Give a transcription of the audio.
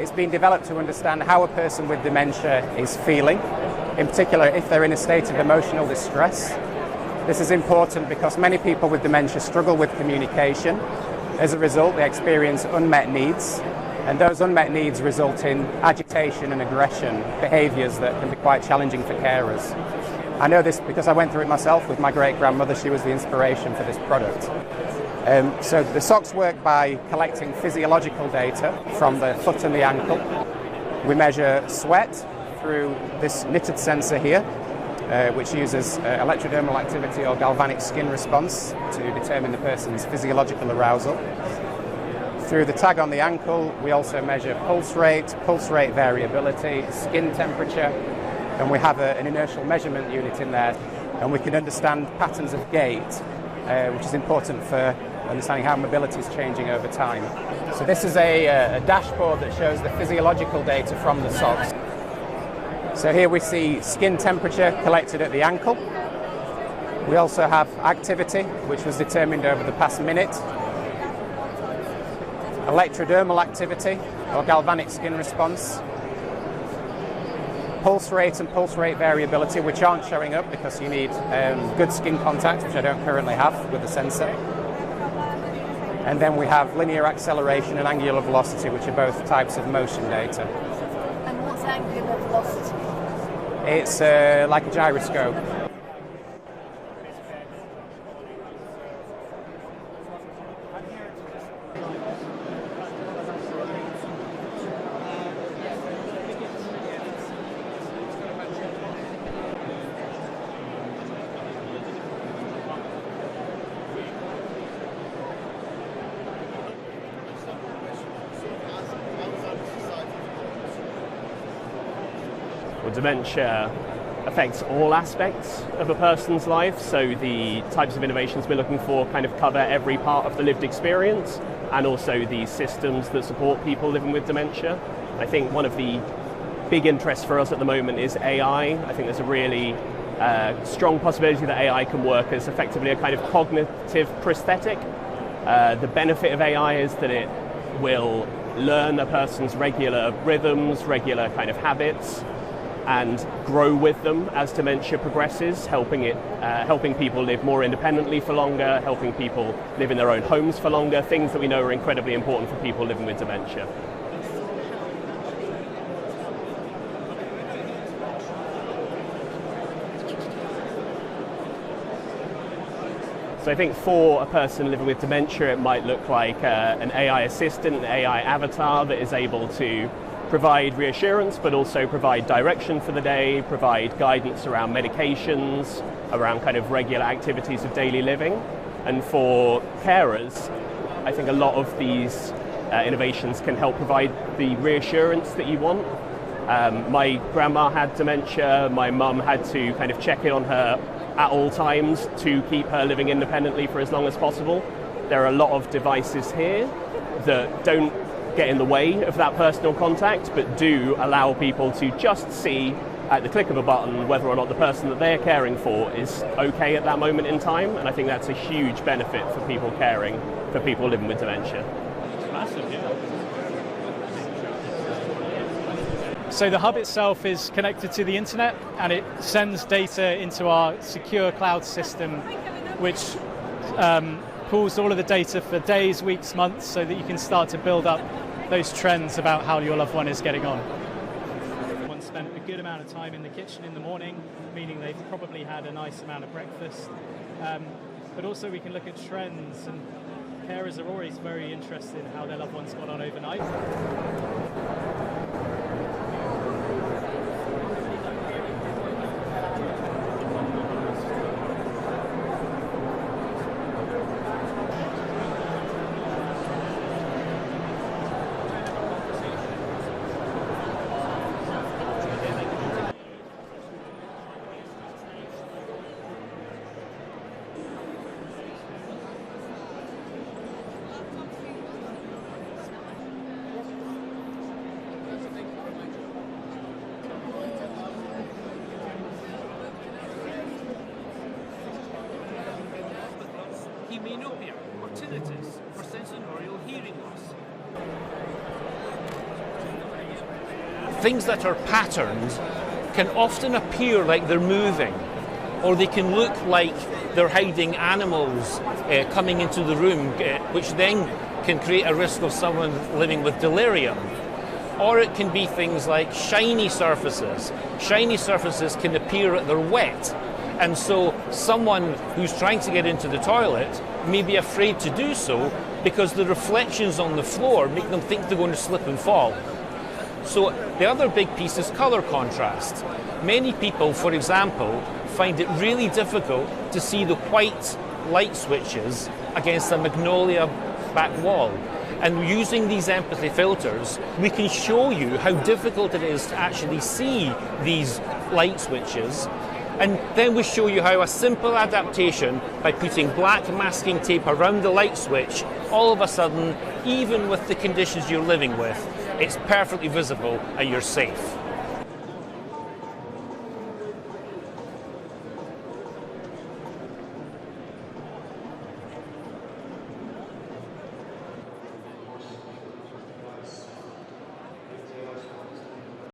It's been developed to understand how a person with dementia is feeling, in particular if they're in a state of emotional distress. This is important because many people with dementia struggle with communication. As a result, they experience unmet needs, and those unmet needs result in agitation and aggression, behaviours that can be quite challenging for carers. I know this because I went through it myself with my great-grandmother. She was the inspiration for this product. So the socks work by collecting physiological data from the foot and the ankle. We measure sweat through this knitted sensor here, which uses electrodermal activity or galvanic skin response to determine the person's physiological arousal. Through the tag on the ankle, we also measure pulse rate variability, skin temperature, and we have an inertial measurement unit in there, and we can understand patterns of gait, which is important for understanding how mobility is changing over time. So this is a dashboard that shows the physiological data from the socks. So here we see skin temperature collected at the ankle. We also have activity, which was determined over the past minute. Electrodermal activity, or galvanic skin response. Pulse rate and pulse rate variability, which aren't showing up because you need good skin contact, which I don't currently have with the sensor. And then we have linear acceleration and angular velocity, which are both types of motion data. And what's angular velocity? It's like a gyroscope. Dementia affects all aspects of a person's life, so the types of innovations we're looking for kind of cover every part of the lived experience, and also the systems that support people living with dementia. I think one of the big interests for us at the moment is AI. I think there's a really strong possibility that AI can work as effectively a kind of cognitive prosthetic. The benefit of AI is that it will learn a person's regular rhythms, regular kind of habits, and grow with them as dementia progresses, helping people live more independently for longer, helping people live in their own homes for longer, things that we know are incredibly important for people living with dementia. So I think for a person living with dementia, it might look like an AI assistant, an AI avatar that is able to provide reassurance, but also provide direction for the day, provide guidance around medications, around kind of regular activities of daily living. And for carers, I think a lot of these innovations can help provide the reassurance that you want. My grandma had dementia, my mum had to kind of check in on her at all times to keep her living independently for as long as possible. There are a lot of devices here that don't get in the way of that personal contact, but do allow people to just see at the click of a button whether or not the person that they're caring for is okay at that moment in time, and I think that's a huge benefit for people caring for people living with dementia. It's massive, yeah. So the hub itself is connected to the internet, and it sends data into our secure cloud system, which pulls all of the data for days, weeks, months, so that you can start to build up those trends about how your loved one is getting on. Everyone spent a good amount of time in the kitchen in the morning, meaning they've probably had a nice amount of breakfast. But also we can look at trends, and carers are always very interested in how their loved one's gone on overnight. things that are patterned can often appear like they're moving, or they can look like they're hiding animals coming into the room, which then can create a risk of someone living with delirium. Or it can be things like shiny surfaces. Shiny surfaces can appear that they're wet, and so someone who's trying to get into the toilet may be afraid to do so because the reflections on the floor make them think they're going to slip and fall. So the other big piece is colour contrast. Many people, for example, find it really difficult to see the white light switches against a magnolia back wall. And using these empathy filters, we can show you how difficult it is to actually see these light switches. And then we show you how a simple adaptation by putting black masking tape around the light switch, all of a sudden, even with the conditions you're living with, it's perfectly visible and you're safe.